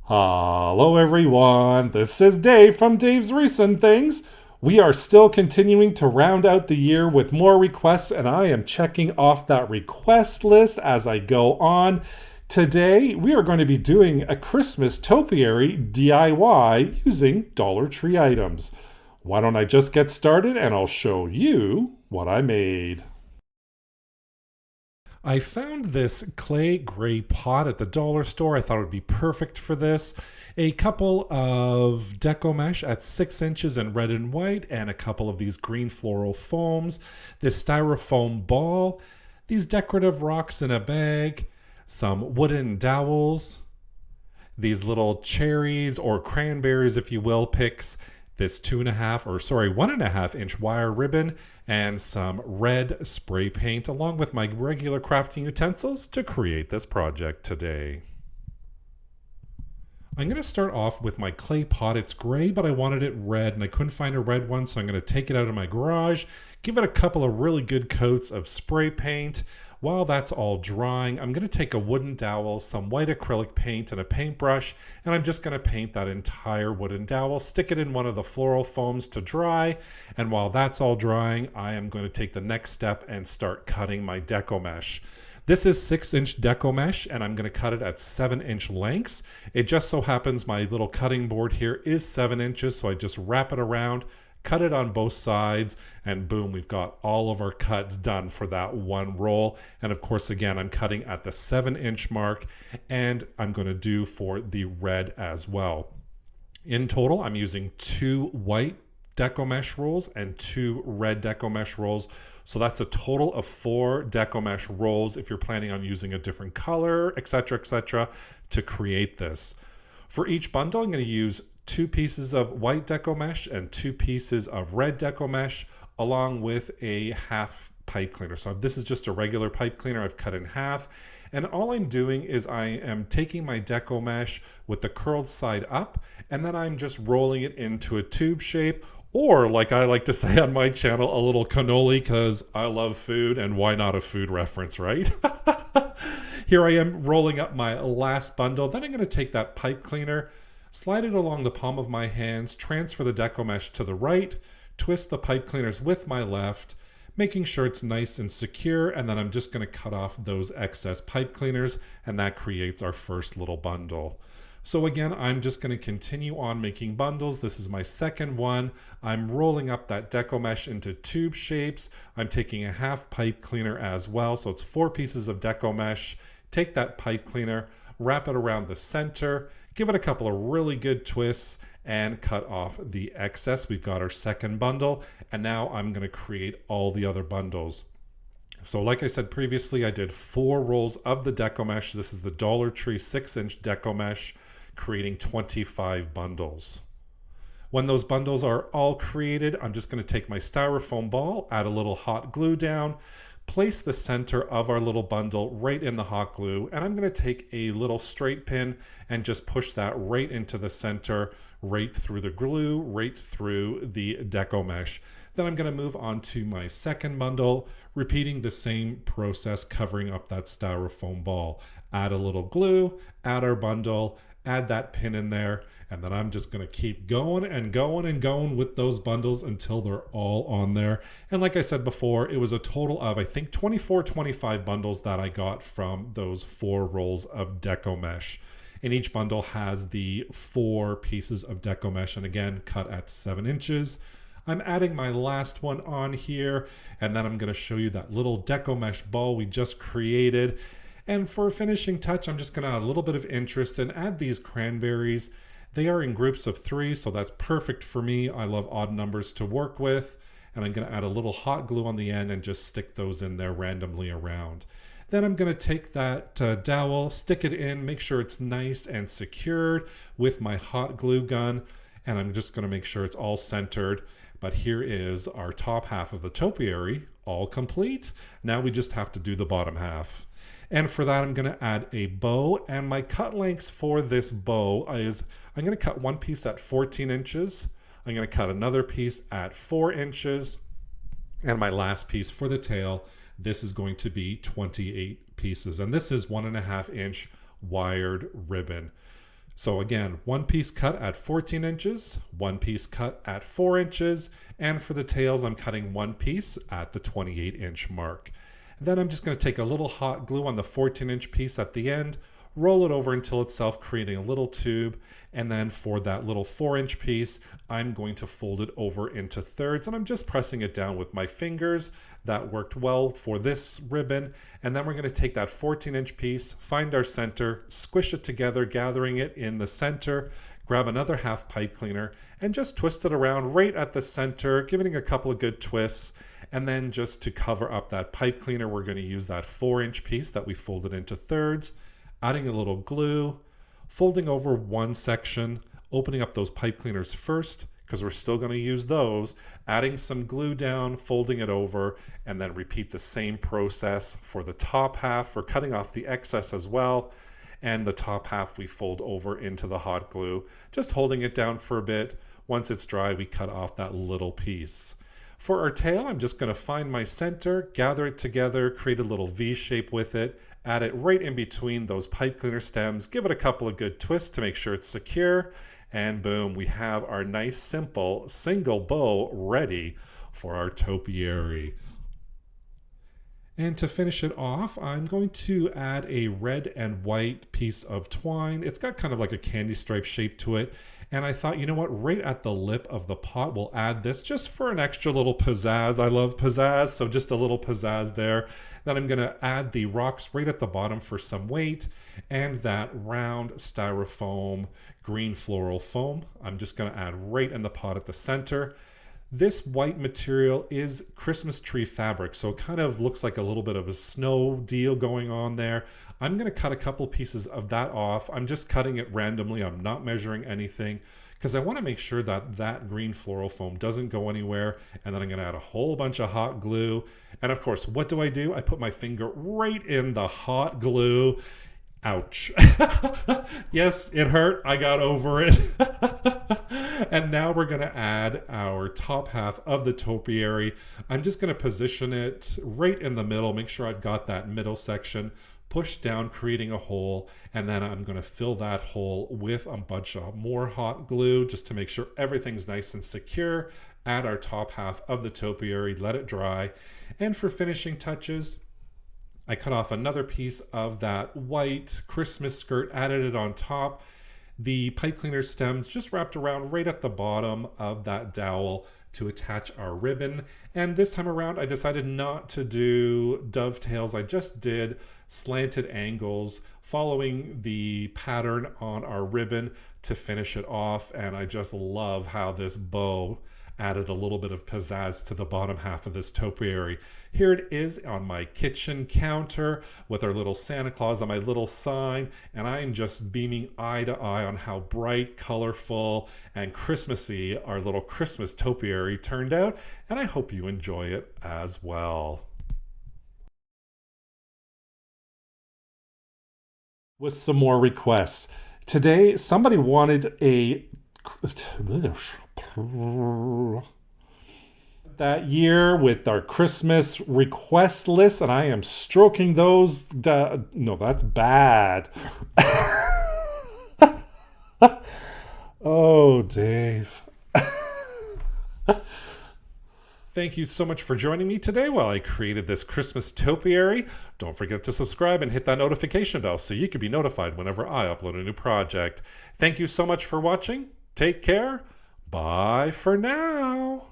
Hello everyone, this is Dave from Dave's Recent Things. We are still continuing to round out the year with more requests, and I am checking off that request list as I go on. Today, we are going to be doing a Christmas topiary DIY using Dollar Tree items. Why don't I just get started and I'll show you what I made. I found this clay gray pot at the dollar store. I thought it would be perfect for this. A couple of Deco mesh at 6 inches in red and white, and a couple of these green floral foams, this styrofoam ball, these decorative rocks in a bag, some wooden dowels, these little cherries or cranberries, if you will, picks, this 1.5 inch wire ribbon, and some red spray paint, along with my regular crafting utensils to create this project today. I'm going to start off with my clay pot. It's gray, but I wanted it red, and I couldn't find a red one, so I'm going to take it out of my garage, give it a couple of really good coats of spray paint. While that's all drying, I'm going to take a wooden dowel, some white acrylic paint, and a paintbrush, and I'm just going to paint that entire wooden dowel, stick it in one of the floral foams to dry, and while that's all drying, I am going to take the next step and start cutting my Deco mesh. This is 6-inch Deco mesh, and I'm going to cut it at 7-inch lengths. It just so happens my little cutting board here is 7 inches, so I just wrap it around, cut it on both sides, and boom, we've got all of our cuts done for that one roll. And of course, again, I'm cutting at the 7-inch mark, and I'm going to do for the red as well. In total, I'm using 2 white Deco mesh rolls and 2 red Deco mesh rolls. So that's a total of 4 Deco mesh rolls if you're planning on using a different color, etc., to create this. For each bundle, I'm going to use 2 pieces of white Deco mesh and 2 pieces of red Deco mesh, along with a half pipe cleaner. So this is just a regular pipe cleaner I've cut in half. And all I'm doing is I am taking my Deco mesh with the curled side up, and then I'm just rolling it into a tube shape, or like I like to say on my channel, a little cannoli, because I love food, and why not a food reference, right? Here I am rolling up my last bundle. Then I'm going to take that pipe cleaner, slide it along the palm of my hands, transfer the Deco mesh to the right, twist the pipe cleaners with my left, making sure it's nice and secure, and then I'm just going to cut off those excess pipe cleaners, and that creates our first little bundle. So again, I'm just going to continue on making bundles. This is my second one. I'm rolling up that Deco mesh into tube shapes. I'm taking a half pipe cleaner as well, so it's 4 pieces of Deco mesh. Take that pipe cleaner, wrap it around the center, give it a couple of really good twists, and cut off the excess. We've got our second bundle, and now I'm going to create all the other bundles. So like I said previously, I did 4 rolls of the Deco mesh. This is the Dollar Tree 6-inch Deco mesh, creating 25 bundles. When those bundles are all created, I'm just going to take my styrofoam ball, add a little hot glue down, place the center of our little bundle right in the hot glue, and I'm going to take a little straight pin and just push that right into the center, right through the glue, right through the Deco mesh. Then I'm going to move on to my second bundle, repeating the same process, covering up that styrofoam ball. Add a little glue, add our bundle, add that pin in there, and then I'm just going to keep going and going and going with those bundles until they're all on there. And like I said before, it was a total of, I think, 25 bundles that I got from those 4 rolls of Deco mesh. And each bundle has the 4 pieces of Deco mesh, and again, cut at 7 inches. I'm adding my last one on here, and then I'm going to show you that little Deco mesh ball we just created. And for a finishing touch, I'm just going to add a little bit of interest and add these cranberries. They are in groups of 3, so that's perfect for me. I love odd numbers to work with. And I'm going to add a little hot glue on the end and just stick those in there randomly around. Then I'm going to take that dowel, stick it in, make sure it's nice and secured with my hot glue gun. And I'm just going to make sure it's all centered. But here is our top half of the topiary, all complete. Now we just have to do the bottom half. And for that, I'm going to add a bow, and my cut lengths for this bow is, I'm going to cut one piece at 14 inches. I'm going to cut another piece at 4 inches. And my last piece for the tail, this is going to be 28 pieces. And this is 1.5 inch wired ribbon. So again, one piece cut at 14 inches, one piece cut at 4 inches, and for the tails I'm cutting one piece at the 28-inch mark. Then I'm just going to take a little hot glue on the 14-inch piece at the end, roll it over until itself, creating a little tube, and then for that little 4-inch piece, I'm going to fold it over into thirds, and I'm just pressing it down with my fingers. That worked well for this ribbon, and then we're going to take that 14-inch piece, find our center, squish it together, gathering it in the center, grab another half pipe cleaner, and just twist it around right at the center, giving it a couple of good twists. And then just to cover up that pipe cleaner, we're going to use that 4-inch piece that we folded into thirds, adding a little glue, folding over one section, opening up those pipe cleaners first, because we're still going to use those, adding some glue down, folding it over, and then repeat the same process for the top half, for cutting off the excess as well. And the top half we fold over into the hot glue, just holding it down for a bit. Once it's dry, we cut off that little piece. For our tail, I'm just going to find my center, gather it together, create a little V shape with it, add it right in between those pipe cleaner stems, give it a couple of good twists to make sure it's secure, and boom, we have our nice simple single bow ready for our topiary. And to finish it off, I'm going to add a red and white piece of twine. It's got kind of like a candy stripe shape to it. And I thought, you know what, right at the lip of the pot, we'll add this just for an extra little pizzazz. I love pizzazz, so just a little pizzazz there. Then I'm gonna add the rocks right at the bottom for some weight, and that round styrofoam green floral foam. I'm just gonna add right in the pot at the center. This white material is Christmas tree fabric, so it kind of looks like a little bit of a snow deal going on there. I'm going to cut a couple pieces of that off. I'm just cutting it randomly. I'm not measuring anything because I want to make sure that that green floral foam doesn't go anywhere. And then I'm going to add a whole bunch of hot glue. And of course, what do? I put my finger right in the hot glue. Ouch. Yes, it hurt. I got over it. And now we're going to add our top half of the topiary. I'm just going to position it right in the middle, make sure I've got that middle section, push down, creating a hole, and then I'm going to fill that hole with a bunch of more hot glue just to make sure everything's nice and secure. Add our top half of the topiary, let it dry. And for finishing touches, I cut off another piece of that white Christmas skirt, added it on top. The pipe cleaner stems just wrapped around right at the bottom of that dowel to attach our ribbon. And this time around, I decided not to do dovetails. I just did slanted angles following the pattern on our ribbon to finish it off. And I just love how this bow added a little bit of pizzazz to the bottom half of this topiary. Here it is on my kitchen counter with our little Santa Claus on my little sign, and I'm just beaming eye to eye on how bright, colorful, and Christmassy our little Christmas topiary turned out, and I hope you enjoy it as well. With some more requests. Today, somebody wanted a that year with our Christmas request list, and I am stroking those. No, that's bad. Oh, Dave. Thank you so much for joining me today while I created this Christmas topiary. Don't forget to subscribe and hit that notification bell so you can be notified whenever I upload a new project. Thank you so much for watching. Take care. Bye for now.